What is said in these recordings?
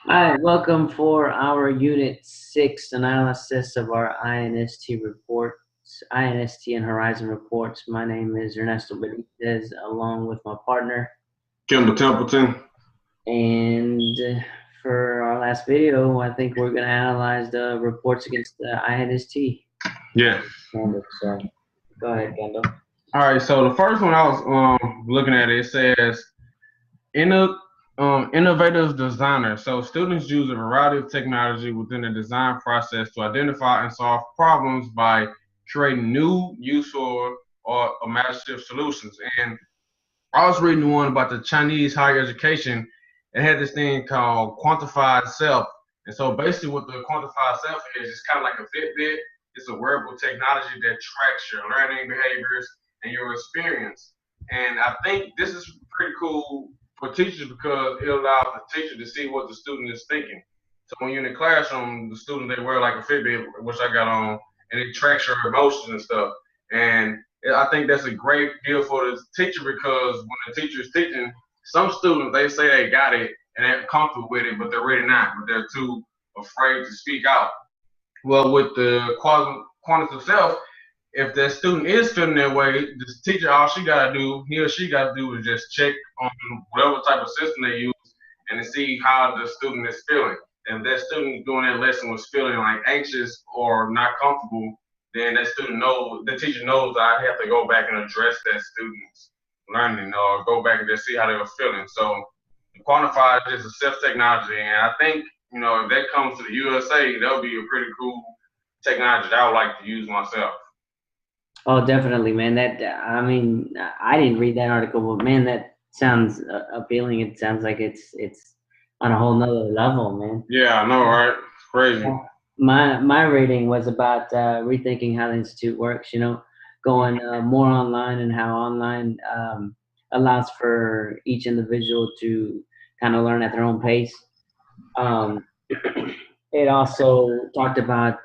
Hi, welcome for our Unit 6 analysis of our INST reports, INST and Horizon reports. My name is Ernesto Benitez, along with my partner. Kendle Templeton. And for our last video, I think we're going to analyze the reports against the INST. Yeah. So go ahead, Kendall. All right. So the first one I was looking at, it says innovative designer. So students use a variety of technology within the design process to identify and solve problems by creating new, useful, or imaginative solutions. And I was reading one about the Chinese higher education. It had this thing called quantified self. And so basically what the quantified self is, it's kind of like a Fitbit. It's a wearable technology that tracks your learning behaviors and your experience. And I think this is pretty cool for teachers because it allows the teacher to see what the student is thinking. So when you're in the classroom, the student, they wear like a Fitbit, which I got on, and it tracks your emotions and stuff. And I think that's a great deal for the teacher because when the teacher is teaching, some students they say they got it and they're comfortable with it, but they're really not. But they're too afraid to speak out. Well, with the quantitative self, if the student is feeling that way, the teacher all she gotta do, he or she gotta do is just check on whatever type of system they use and to see how the student is feeling. If that student doing that lesson was feeling like anxious or not comfortable, then that student knows, the teacher knows I have to go back and address that student's learning or go back and just see how they were feeling. So quantified is a self technology, and I think if that comes to the USA, that would be a pretty cool technology that I would like to use myself. Oh, definitely, man. I mean, I didn't read that article, but man, that sounds appealing. It sounds like it's on a whole nother level, man. Yeah, I know, right? It's crazy. My reading was about rethinking how the institute works. Going more online and how online allows for each individual to kind of learn at their own pace. Um, it also talked about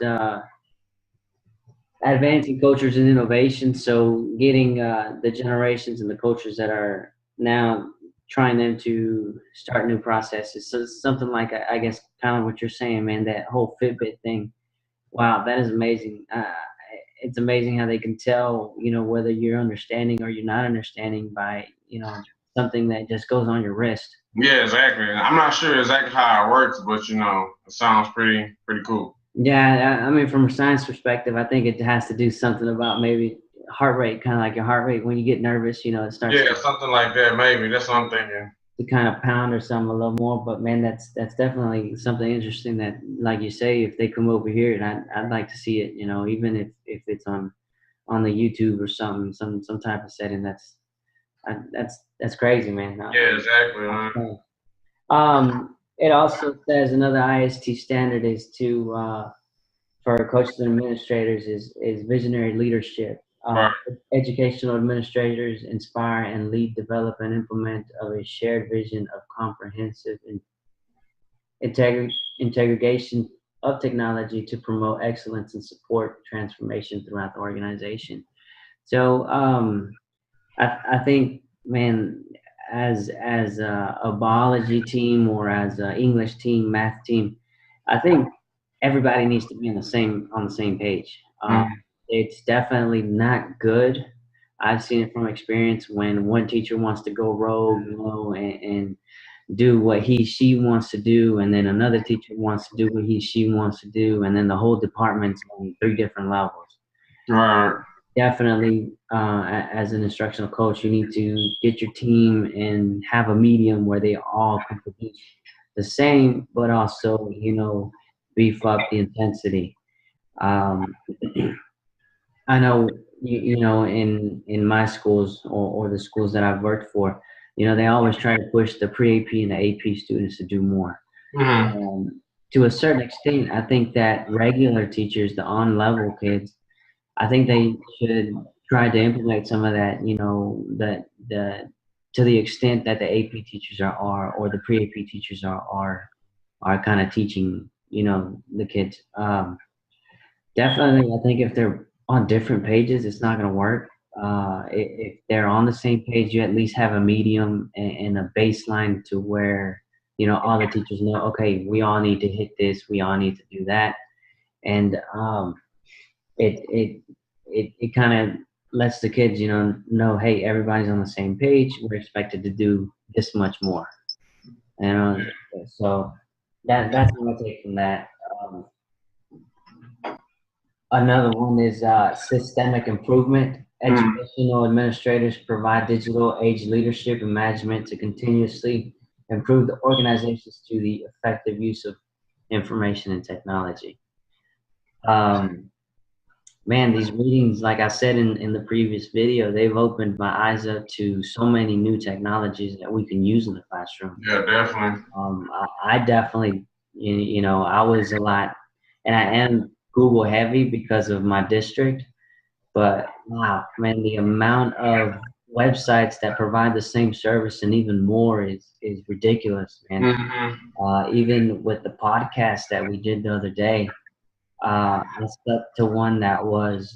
advancing cultures and innovation. So getting the generations and the cultures that are now trying them to start new processes. So something like I guess kind of what you're saying, man. That whole Fitbit thing. Wow, that is amazing. It's amazing how they can tell, whether you're understanding or you're not understanding by, something that just goes on your wrist. Yeah, exactly. I'm not sure exactly how it works, but it sounds pretty cool. Yeah, I mean, from a science perspective, I think it has to do something about maybe heart rate, kind of like your heart rate when you get nervous. It starts Yeah, something like that. Maybe that's what I'm thinking. to kind of pound or something a little more. But man, that's definitely something interesting that, like you say, if they come over here, and I'd like to see it. Even if it's on the YouTube or something, some type of setting. That's crazy, man. Yeah, exactly. It also says another IST standard is to for coaches and administrators is visionary leadership. Right. Educational administrators inspire and lead, develop, and implement of a shared vision of comprehensive integration of technology to promote excellence and support transformation throughout the organization. So I think, man, as a biology team or as an English team, math team, I think everybody needs to be on the same page. It's definitely not good. I've seen it from experience when one teacher wants to go rogue, and do what she wants to do, and then another teacher wants to do what she wants to do, and then the whole department's on three different levels. Right. Definitely, as an instructional coach, you need to get your team and have a medium where they all can produce the same, but also, beef up the intensity. Um, I know, in my schools or the schools that I've worked for, they always try to push the pre-AP and the AP students to do more. Mm-hmm. To a certain extent, I think that regular teachers, the on-level kids, I think they should try to implement some of that, that the to the extent that the AP teachers are or the pre-AP teachers are kind of teaching, the kids. Definitely, I think if they're on different pages, it's not going to work. If they're on the same page, you at least have a medium and a baseline to where all the teachers know, okay, we all need to hit this, we all need to do that. And it kind of lets the kids, know, hey, everybody's on the same page. We're expected to do this much more. And so that's my take from that. Um, Another one is systemic improvement. Educational administrators provide digital age leadership and management to continuously improve the organizations through the effective use of information and technology. Man, these readings, like I said in the previous video, they've opened my eyes up to so many new technologies that we can use in the classroom. Yeah, definitely. I definitely, I was a lot, and I am Google heavy because of my district, but wow, man, the amount of websites that provide the same service and even more is ridiculous, man. Even with the podcast that we did the other day, I stuck to one that was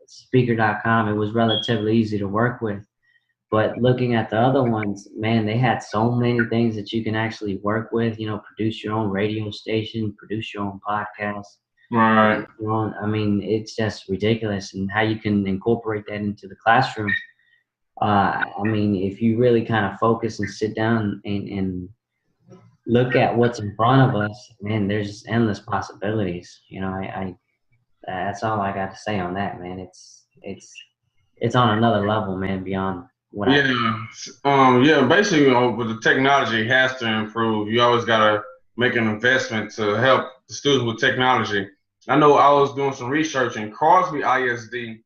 speaker.com. It was relatively easy to work with. But looking at the other ones, man, they had so many things that you can actually work with, produce your own radio station, produce your own podcast. Right. I mean, it's just ridiculous. And how you can incorporate that into the classroom. I mean, if you really kind of focus and sit down and look at what's in front of us, man, there's endless possibilities. That's all I got to say on that, man. It's on another level, man, beyond what basically, with the technology, it has to improve. You always gotta make an investment to help the students with technology. I know I was doing some research in Crosby ISD.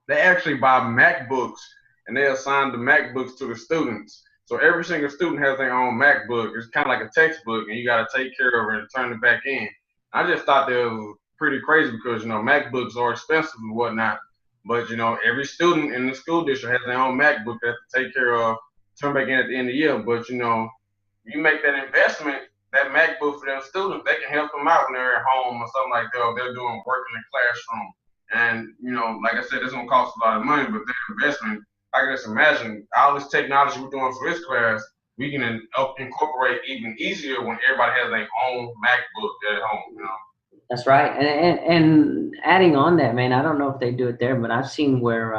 They actually buy MacBooks and they assign the MacBooks to the students. So every single student has their own MacBook. It's kind of like a textbook, and you got to take care of it and turn it back in. I just thought that was pretty crazy because MacBooks are expensive and whatnot. But every student in the school district has their own MacBook they have to take care of, turn back in at the end of the year. But you make that investment, that MacBook for them students, they can help them out when they're at home or something like that, or they're doing work in the classroom. And like I said, it's gonna cost a lot of money, but their investment, I can just imagine all this technology we're doing for this class, we can incorporate even easier when everybody has their own MacBook at home. That's right. And adding on that, man, I don't know if they do it there, but I've seen where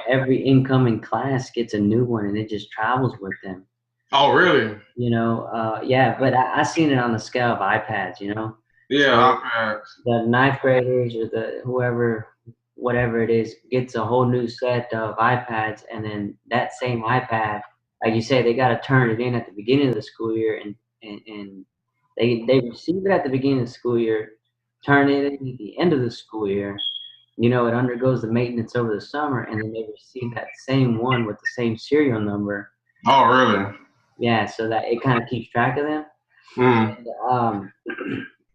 every incoming class gets a new one and it just travels with them. Oh, really? Yeah, but I seen it on the scale of iPads, Yeah, iPads. The ninth graders or the whatever it is, gets a whole new set of iPads, and then that same iPad, like you say, they got to turn it in at the beginning of the school year, and they receive it at the beginning of the school year, turn it in at the end of the school year. It undergoes the maintenance over the summer, and then they receive that same one with the same serial number. Oh, really? Yeah, so that it kind of keeps track of them. And,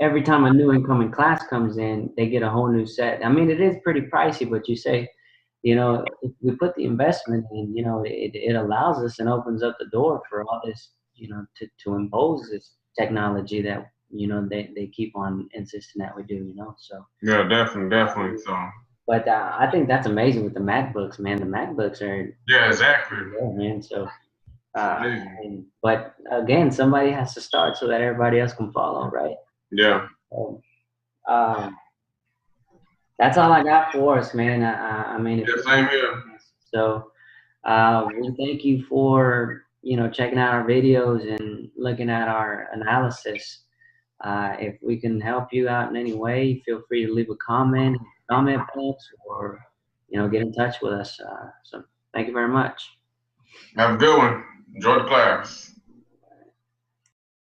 every time a new incoming class comes in, they get a whole new set. I mean, it is pretty pricey, but you say, if we put the investment in, it allows us and opens up the door for all this, to impose this technology that, they keep on insisting that we do, so. Yeah, definitely. So. But I think that's amazing with the MacBooks, man. The MacBooks are. Yeah, exactly. Yeah, man. So. But again, somebody has to start so that everybody else can follow, right? Yeah. So, that's all I got for us, man. I mean, same here. So, we thank you for checking out our videos and looking at our analysis. If we can help you out in any way, feel free to leave a comment box, or get in touch with us. So, thank you very much. Have a good one. Enjoy the class.